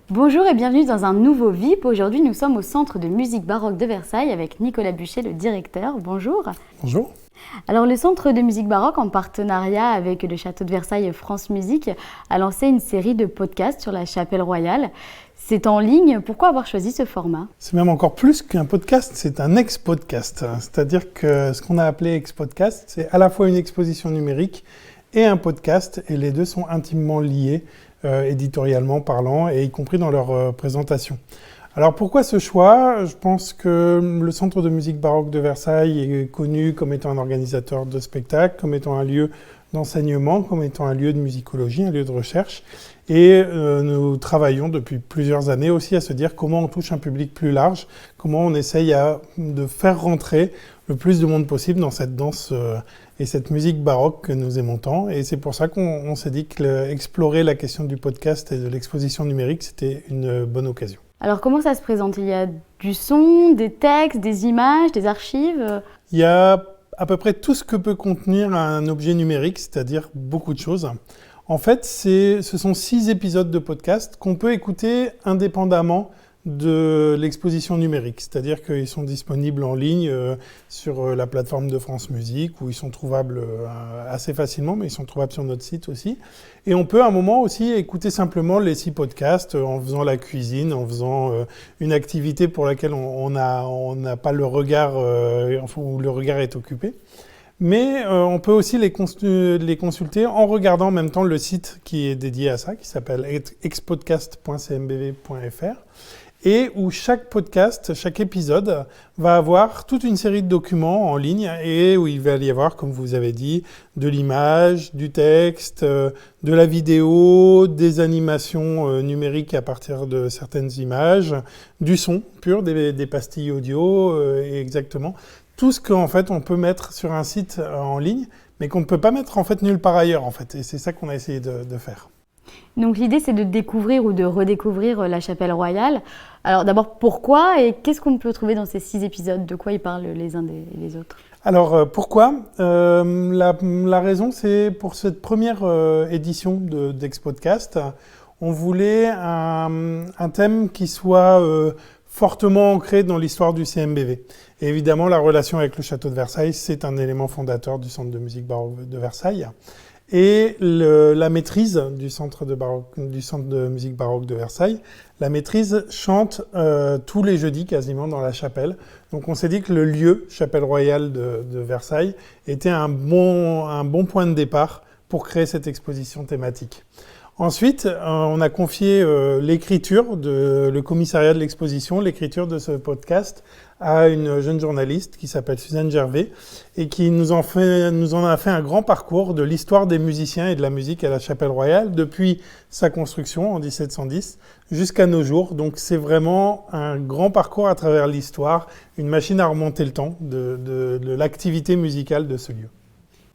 Bonjour et bienvenue dans un nouveau VIP. Aujourd'hui, nous sommes au Centre de musique baroque de Versailles avec Nicolas Buchet, le directeur. Bonjour. Bonjour. Alors, le Centre de musique baroque, en partenariat avec le Château de Versailles et France Musique, a lancé une série de podcasts sur la Chapelle Royale. C'est en ligne. Pourquoi avoir choisi ce format ? C'est même encore plus qu'un podcast, c'est un ex-podcast. C'est-à-dire que ce qu'on a appelé ex-podcast, c'est à la fois une exposition numérique et un podcast, et les deux sont intimement liés, éditorialement parlant, et y compris dans leur présentation. Alors pourquoi ce choix ? Je pense que le Centre de musique baroque de Versailles est connu comme étant un organisateur de spectacles, comme étant un lieu d'enseignement, comme étant un lieu de musicologie, un lieu de recherche. Et nous travaillons depuis plusieurs années aussi à se dire comment on touche un public plus large, comment on essaye de faire rentrer le plus de monde possible dans cette danse et cette musique baroque que nous aimons tant. Et c'est pour ça qu'on s'est dit qu'explorer la question du podcast et de l'exposition numérique, c'était une bonne occasion. Alors, comment ça se présente ? Il y a du son, des textes, des images, des archives ? Il y a à peu près tout ce que peut contenir un objet numérique, c'est-à-dire beaucoup de choses. En fait, ce sont 6 épisodes de podcast qu'on peut écouter indépendamment de l'exposition numérique. C'est-à-dire qu'ils sont disponibles en ligne sur la plateforme de France Musique, où ils sont trouvables assez facilement, mais ils sont trouvables sur notre site aussi. Et on peut à un moment aussi écouter simplement les 6 podcasts en faisant la cuisine, en faisant une activité pour laquelle on n'a pas le regard, où le regard est occupé. Mais on peut aussi les consulter en regardant en même temps le site qui est dédié à ça, qui s'appelle expodcast.cmbv.fr, et où chaque podcast, chaque épisode va avoir toute une série de documents en ligne et où il va y avoir, comme vous avez dit, de l'image, du texte, de la vidéo, des animations numériques à partir de certaines images, du son pur, des pastilles audio, exactement. Tout ce qu'en fait on peut mettre sur un site en ligne, mais qu'on ne peut pas mettre en fait nulle part ailleurs en fait. Et c'est ça qu'on a essayé de faire. Donc l'idée, c'est de découvrir ou de redécouvrir la Chapelle Royale. Alors d'abord, pourquoi et qu'est-ce qu'on peut trouver dans ces 6 épisodes ? De quoi ils parlent les uns et les autres ? Alors pourquoi ? La raison, c'est pour cette première édition d'Ex-Podcast, on voulait un thème qui soit fortement ancré dans l'histoire du CMBV. Et évidemment, la relation avec le Château de Versailles, c'est un élément fondateur du Centre de musique baroque de Versailles. Et la maîtrise du Centre de musique baroque de Versailles, la maîtrise chante tous les jeudis quasiment dans la chapelle. Donc on s'est dit que le lieu, Chapelle Royale de Versailles, était un bon point de départ pour créer cette exposition thématique. Ensuite, on a confié l'écriture, le commissariat de l'exposition, l'écriture de ce podcast à une jeune journaliste qui s'appelle Suzanne Gervais et qui nous en a fait un grand parcours de l'histoire des musiciens et de la musique à la Chapelle Royale depuis sa construction en 1710 jusqu'à nos jours. Donc c'est vraiment un grand parcours à travers l'histoire, une machine à remonter le temps de l'activité musicale de ce lieu.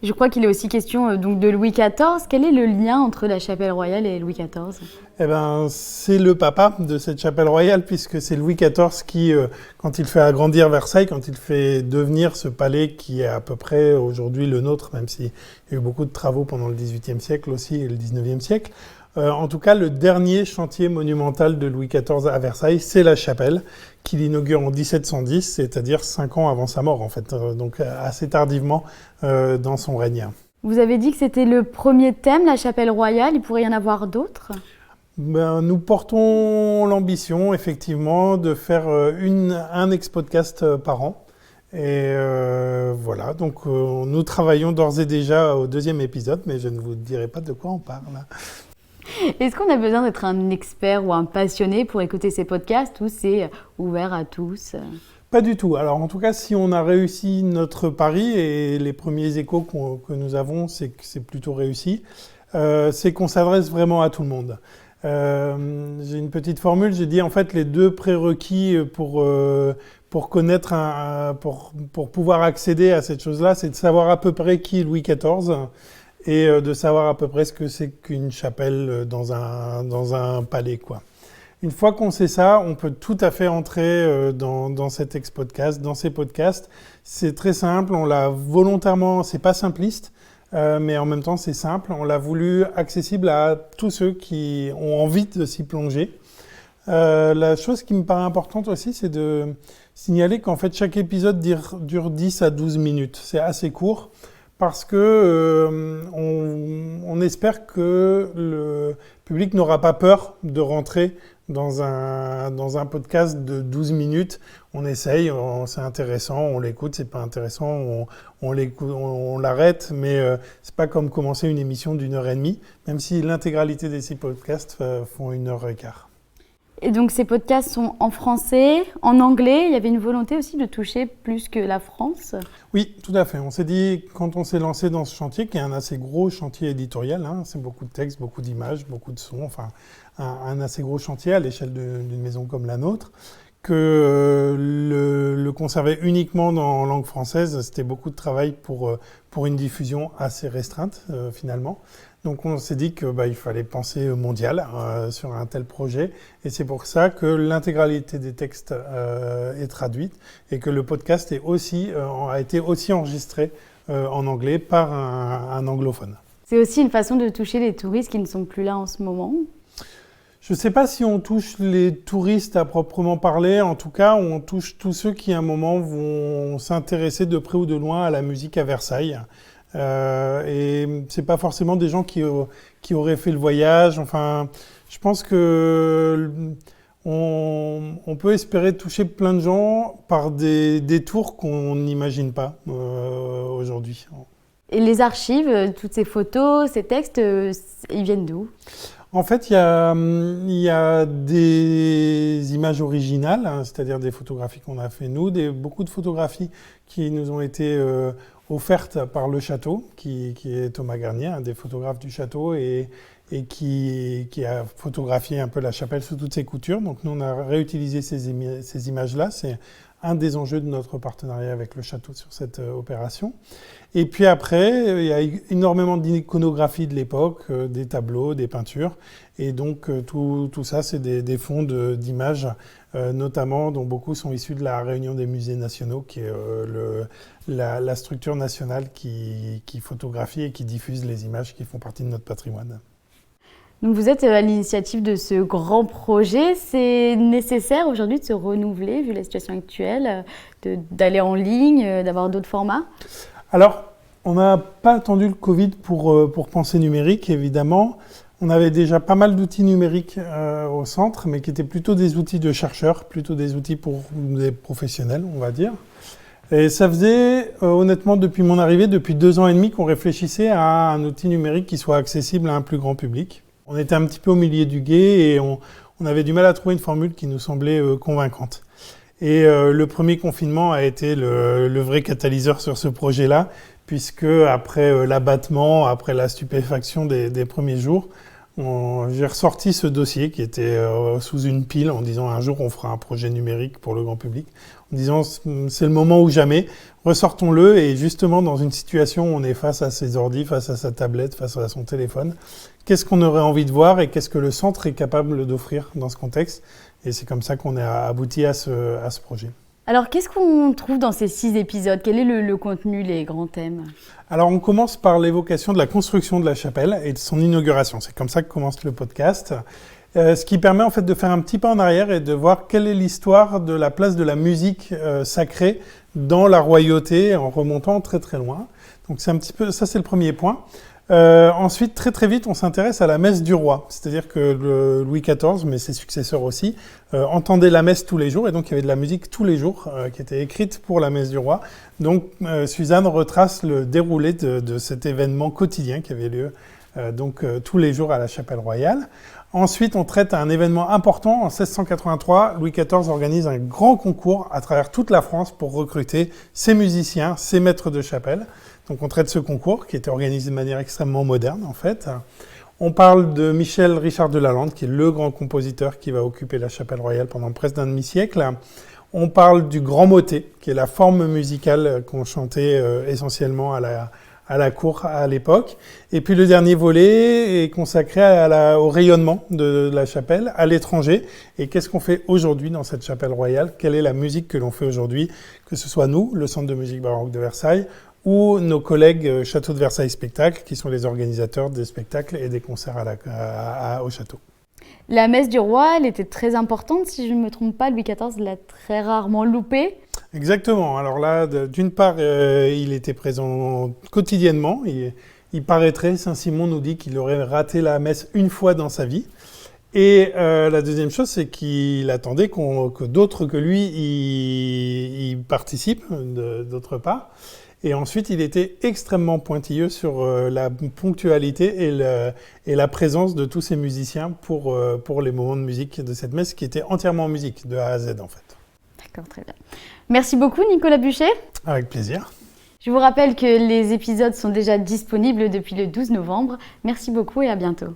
Je crois qu'il est aussi question donc de Louis XIV. Quel est le lien entre la Chapelle Royale et Louis XIV ? Eh ben, c'est le papa de cette Chapelle Royale, puisque c'est Louis XIV qui, quand il fait agrandir Versailles, quand il fait devenir ce palais qui est à peu près aujourd'hui le nôtre, même s'il y a eu beaucoup de travaux pendant le XVIIIe siècle aussi et le XIXe siècle, en tout cas, le dernier chantier monumental de Louis XIV à Versailles, c'est la chapelle, qu'il inaugure en 1710, c'est-à-dire 5 ans avant sa mort, en fait, donc assez tardivement dans son règne. Vous avez dit que c'était le premier thème, la Chapelle Royale. Il pourrait y en avoir d'autres ? Nous portons l'ambition, effectivement, de faire un ex-podcast par an. Et voilà, donc nous travaillons d'ores et déjà au 2e épisode, mais je ne vous dirai pas de quoi on parle. Est-ce qu'on a besoin d'être un expert ou un passionné pour écouter ces podcasts ou c'est ouvert à tous ? Pas du tout. Alors en tout cas, si on a réussi notre pari, et les premiers échos que nous avons, c'est que c'est plutôt réussi, c'est qu'on s'adresse vraiment à tout le monde. J'ai une petite formule, j'ai dit en fait les 2 prérequis pour connaître, pour pouvoir accéder à cette chose-là, c'est de savoir à peu près qui est Louis XIV et de savoir à peu près ce que c'est qu'une chapelle dans un palais, quoi. Une fois qu'on sait ça, on peut tout à fait entrer dans cet ex-podcast, dans ces podcasts. C'est très simple, on l'a volontairement, c'est pas simpliste, mais en même temps c'est simple. On l'a voulu accessible à tous ceux qui ont envie de s'y plonger. La chose qui me paraît importante aussi, c'est de signaler qu'en fait, chaque épisode dure 10 à 12 minutes. C'est assez court parce que on espère que le public n'aura pas peur de rentrer dans un podcast de 12 minutes. On essaye, c'est intéressant, on l'écoute, c'est pas intéressant, on l'écoute, on l'arrête, mais c'est pas comme commencer une émission d'1h30, même si l'intégralité de ces podcasts font 1h15. Et donc ces podcasts sont en français, en anglais. Il y avait une volonté aussi de toucher plus que la France. Oui, tout à fait. On s'est dit, quand on s'est lancé dans ce chantier, qui est un assez gros chantier éditorial, c'est beaucoup de textes, beaucoup d'images, beaucoup de sons, enfin un assez gros chantier à l'échelle d'une maison comme la nôtre, que le conserver uniquement en langue française, c'était beaucoup de travail pour une diffusion assez restreinte finalement. Donc on s'est dit qu'il fallait penser mondial sur un tel projet, et c'est pour ça que l'intégralité des textes est traduite et que le podcast a été aussi enregistré en anglais par un anglophone. C'est aussi une façon de toucher les touristes qui ne sont plus là en ce moment. Je ne sais pas si on touche les touristes à proprement parler. En tout cas, on touche tous ceux qui, à un moment, vont s'intéresser de près ou de loin à la musique à Versailles. Et c'est pas forcément des gens qui auraient fait le voyage. Enfin, je pense que on peut espérer toucher plein de gens par des détours qu'on n'imagine pas aujourd'hui. Et les archives, toutes ces photos, ces textes, ils viennent d'où ? En fait, il y a des images originales, c'est-à-dire des photographies qu'on a fait nous, beaucoup de photographies qui nous ont été offertes par le château, qui est Thomas Garnier, un des photographes du château, et qui a photographié un peu la chapelle sous toutes ses coutures. Donc nous, on a réutilisé ces images-là. C'est un des enjeux de notre partenariat avec le château sur cette opération. Et puis après, il y a énormément d'iconographie de l'époque, des tableaux, des peintures. Et donc tout ça, c'est des fonds d'images, notamment dont beaucoup sont issus de la Réunion des musées nationaux, qui est la structure nationale qui photographie et qui diffuse les images qui font partie de notre patrimoine. Donc vous êtes à l'initiative de ce grand projet. C'est nécessaire aujourd'hui de se renouveler, vu la situation actuelle, d'aller en ligne, d'avoir d'autres formats ? Alors, on n'a pas attendu le Covid pour penser numérique, évidemment. On avait déjà pas mal d'outils numériques au centre, mais qui étaient plutôt des outils de chercheurs, plutôt des outils pour des professionnels, on va dire. Et ça faisait, honnêtement, depuis mon arrivée, depuis 2 ans et demi, qu'on réfléchissait à un outil numérique qui soit accessible à un plus grand public. On était un petit peu au milieu du gué et on avait du mal à trouver une formule qui nous semblait convaincante. Et le premier confinement a été le vrai catalyseur sur ce projet-là, puisque après l'abattement, après la stupéfaction des premiers jours, j'ai ressorti ce dossier qui était sous une pile en disant un jour on fera un projet numérique pour le grand public, en disant c'est le moment ou jamais, ressortons-le. Et justement dans une situation où on est face à ses ordi, face à sa tablette, face à son téléphone, qu'est-ce qu'on aurait envie de voir et qu'est-ce que le centre est capable d'offrir dans ce contexte. Et c'est comme ça qu'on a abouti à ce projet. Alors, qu'est-ce qu'on trouve dans ces 6 épisodes ? Quel est le contenu, les grands thèmes ? Alors, on commence par l'évocation de la construction de la chapelle et de son inauguration. C'est comme ça que commence le podcast. Ce qui permet en fait de faire un petit pas en arrière et de voir quelle est l'histoire de la place de la musique sacrée dans la royauté en remontant très très loin. Donc, c'est un petit peu, ça c'est le premier point. Ensuite, très très vite, on s'intéresse à la messe du roi. C'est-à-dire que Louis XIV, mais ses successeurs aussi, entendaient la messe tous les jours. Et donc, il y avait de la musique tous les jours qui était écrite pour la messe du roi. Donc, Suzanne retrace le déroulé de cet événement quotidien qui avait lieu tous les jours à la chapelle royale. Ensuite, on traite un événement important. En 1683, Louis XIV organise un grand concours à travers toute la France pour recruter ses musiciens, ses maîtres de chapelle. Donc on traite ce concours qui était organisé de manière extrêmement moderne en fait. On parle de Michel Richard de Lalande qui est le grand compositeur qui va occuper la chapelle royale pendant presque d'un demi-siècle. On parle du grand motet qui est la forme musicale qu'on chantait essentiellement à la cour à l'époque. Et puis le dernier volet est consacré au rayonnement de la chapelle à l'étranger. Et qu'est-ce qu'on fait aujourd'hui dans cette chapelle royale ? Quelle est la musique que l'on fait aujourd'hui ? Que ce soit nous, le Centre de musique baroque de Versailles, ou nos collègues Château de Versailles Spectacle, qui sont les organisateurs des spectacles et des concerts au château. La messe du roi, elle était très importante, si je ne me trompe pas, Louis XIV l'a très rarement loupée. Exactement. Alors là, d'une part, il était présent quotidiennement. Il paraîtrait, Saint-Simon nous dit qu'il aurait raté la messe une fois dans sa vie. Et la deuxième chose, c'est qu'il attendait que d'autres que lui y participent, d'autre part. Et ensuite, il était extrêmement pointilleux sur la ponctualité et la présence de tous ces musiciens pour les moments de musique de cette messe qui était entièrement en musique, de A à Z en fait. D'accord, très bien. Merci beaucoup Nicolas Buchet. Avec plaisir. Je vous rappelle que les épisodes sont déjà disponibles depuis le 12 novembre. Merci beaucoup et à bientôt.